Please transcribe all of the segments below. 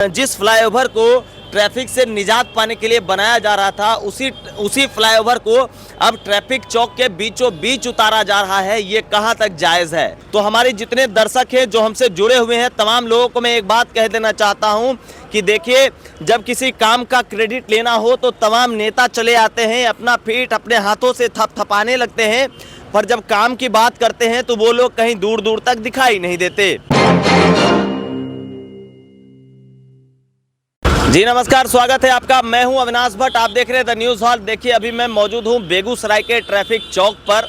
जिस फ्लाईओवर को ट्रैफिक से निजात पाने के लिए बनाया जा रहा था उसी फ्लाईओवर को अब ट्रैफिक चौक के बीचों बीच उतारा जा रहा है। ये कहां तक जायज है? तो हमारे जितने दर्शक हैं जो हमसे जुड़े हुए हैं तमाम लोगों को मैं एक बात कह देना चाहता हूं कि देखिए, जब किसी काम का क्रेडिट लेना हो तो तमाम नेता चले आते हैं, अपना पीठ अपने हाथों से थपथपाने लगते हैं, पर जब काम की बात करते हैं तो वो लोग कहीं दूर दूर तक दिखाई नहीं देते। जी नमस्कार, स्वागत है आपका। मैं हूं अविनाश भट्ट, आप देख रहे हैं द न्यूज़ हॉल। देखिए, अभी मैं मौजूद हूं बेगूसराय के ट्रैफिक चौक पर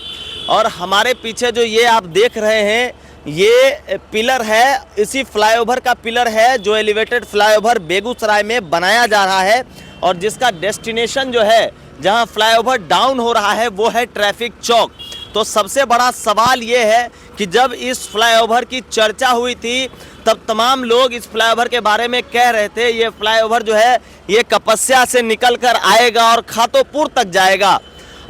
और हमारे पीछे जो ये आप देख रहे हैं ये पिलर है, इसी फ्लाईओवर का पिलर है जो एलिवेटेड फ्लाईओवर बेगूसराय में बनाया जा रहा है और जिसका डेस्टिनेशन जो है जहां फ्लाईओवर डाउन हो रहा है वो है ट्रैफिक चौक। तो सबसे बड़ा सवाल ये है कि जब इस फ्लाईओवर की चर्चा हुई थी तब तमाम लोग इस फ्लाईओवर के बारे में कह रहे थे ये फ्लाईओवर जो है ये कपस्या से निकल कर आएगा और खातोपुर तक जाएगा,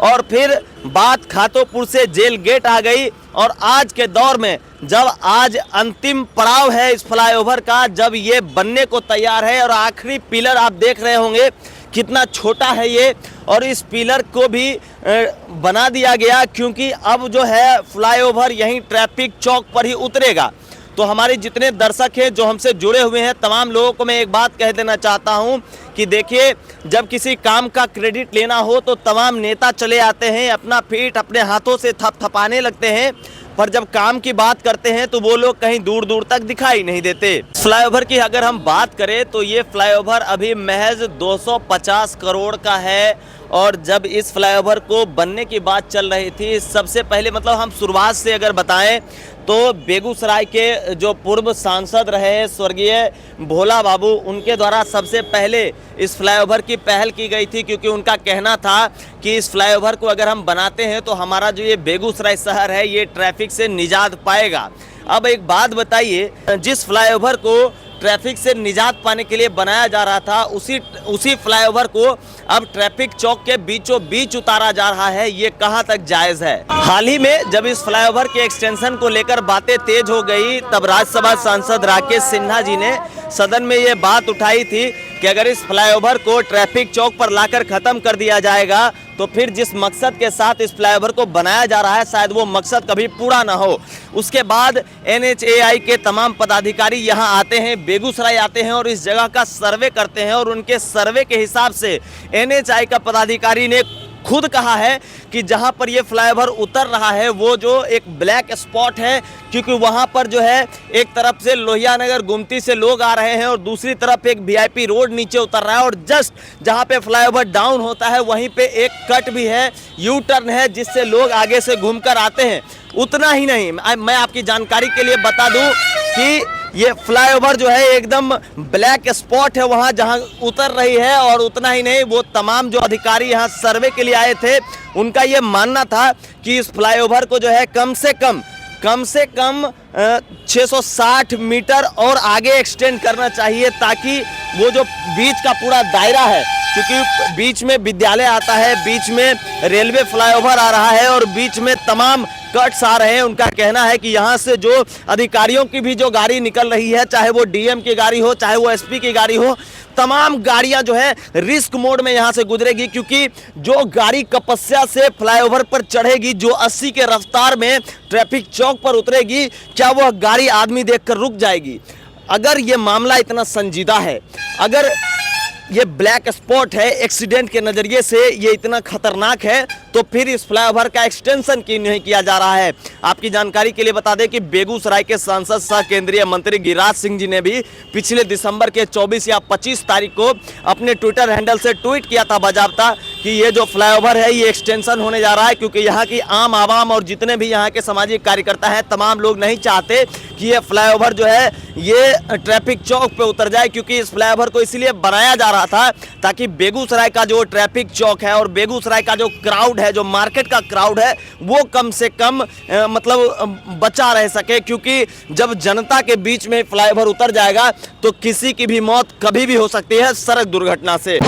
और फिर बात खातोपुर से जेल गेट आ गई। और आज के दौर में जब आज अंतिम पड़ाव है इस फ्लाईओवर का, जब ये बनने को तैयार है और आखिरी पिलर आप देख रहे होंगे कितना छोटा है ये, और इस पिलर को भी बना दिया गया क्योंकि अब जो है फ्लाईओवर यहीं ट्रैफिक चौक पर ही उतरेगा। तो हमारे जितने दर्शक हैं जो हमसे जुड़े हुए हैं तमाम लोगों को मैं एक बात कह देना चाहता हूं कि देखिए, जब किसी काम का क्रेडिट लेना हो तो तमाम नेता चले आते हैं, अपना पीठ अपने हाथों से थपथपाने लगते हैं, पर जब काम की बात करते हैं तो वो लोग कहीं दूर दूर तक दिखाई नहीं देते। फ्लाईओवर की अगर हम बात करें तो ये फ्लाईओवर अभी महज 250 करोड़ का है और जब इस फ्लाईओवर को बनने की बात चल रही थी सबसे पहले, मतलब हम शुरुआत से अगर बताएं तो बेगूसराय के जो पूर्व सांसद रहे स्वर्गीय भोला बाबू, उनके द्वारा सबसे पहले इस फ्लाईओवर की पहल की गई थी क्योंकि उनका कहना था कि इस फ्लाईओवर को अगर हम बनाते हैं तो हमारा जो ये बेगूसराय शहर है ये ट्रैफिक से निजात पाएगा। अब एक बात बताइए, जिस फ्लाईओवर को ट्रैफिक से निजात पाने के लिए बनाया जा रहा था उसी फ्लाईओवर को अब ट्रैफिक चौक के बीचों बीच उतारा जा रहा है। ये कहां तक जायज है? हाल ही में जब इस फ्लाईओवर के एक्सटेंशन को लेकर बातें तेज हो गई तब राज्यसभा सांसद राकेश सिन्हा जी ने सदन में ये बात उठाई थी कि अगर इस फ्लाईओवर को ट्रैफिक चौक पर लाकर खत्म कर दिया जाएगा तो फिर जिस मकसद के साथ इस फ्लाईओवर को बनाया जा रहा है शायद वो मकसद कभी पूरा ना हो। उसके बाद NHAI के तमाम पदाधिकारी यहाँ आते हैं, बेगूसराय आते हैं और इस जगह का सर्वे करते हैं और उनके सर्वे के हिसाब से NHAI का पदाधिकारी ने खुद कहा है कि जहां पर ये फ्लाईओवर उतर रहा है वो जो एक ब्लैक स्पॉट है, क्योंकि वहां पर जो है एक तरफ से लोहिया नगर गुमती से लोग आ रहे हैं और दूसरी तरफ एक VIP रोड नीचे उतर रहा है और जस्ट जहां पे फ्लाईओवर डाउन होता है वहीं पे एक कट भी है, यू टर्न है, जिससे लोग आगे से घूमकर आते हैं। उतना ही नहीं, मैं आपकी जानकारी के लिए बता दूं कि ये फ्लाईओवर जो है एकदम ब्लैक स्पॉट है वहां जहां उतर रही है। और उतना ही नहीं, वो तमाम जो अधिकारी यहां सर्वे के लिए आए थे उनका ये मानना था कि इस फ्लाईओवर को जो है कम से कम 660 मीटर और आगे एक्सटेंड करना चाहिए ताकि वो जो बीच का पूरा दायरा है, क्योंकि बीच में विद्यालय आता है, बीच में रेलवे फ्लाईओवर आ रहा है और बीच में तमाम कट्स आ रहे हैं। उनका कहना है कि यहाँ से जो अधिकारियों की भी जो गाड़ी निकल रही है, चाहे वो DM की गाड़ी हो चाहे वो SP की गाड़ी हो, तमाम गाड़ियां जो है रिस्क मोड में यहाँ से गुजरेगी, क्योंकि जो गाड़ी कपस्या से फ्लाईओवर पर चढ़ेगी, जो 80 के रफ्तार में ट्रैफिक चौक पर उतरेगी, क्या वह गाड़ी आदमी देखकर रुक जाएगी? अगर ये मामला इतना संजीदा है, अगर ये ब्लैक स्पॉट है, एक्सीडेंट के नज़रिए से ये इतना खतरनाक है, तो फिर इस फ्लाईओवर का एक्सटेंशन क्यों नहीं किया जा रहा है? आपकी जानकारी के लिए बता दें कि बेगूसराय के सांसद सह केंद्रीय मंत्री गिरिराज सिंह जी ने भी पिछले दिसंबर के 24 या 25 तारीख को अपने ट्विटर हैंडल से ट्वीट किया था बाजाबता कि ये जो फ्लाईओवर है ये एक्सटेंशन होने जा रहा है, क्योंकि यहाँ की आम आवाम और जितने भी यहाँ के सामाजिक कार्यकर्ता हैं तमाम लोग नहीं चाहते कि ये फ्लाईओवर जो है ये ट्रैफिक चौक पे उतर जाए, क्योंकि इस फ्लाईओवर को इसलिए बनाया जा रहा था ताकि बेगूसराय का जो ट्रैफिक चौक है और बेगूसराय का जो क्राउड है, जो मार्केट का क्राउड है, वो कम से कम मतलब बचा रह सके, क्योंकि जब जनता के बीच में फ्लाईओवर उतर जाएगा तो किसी की भी मौत कभी भी हो सकती है सड़क दुर्घटना से।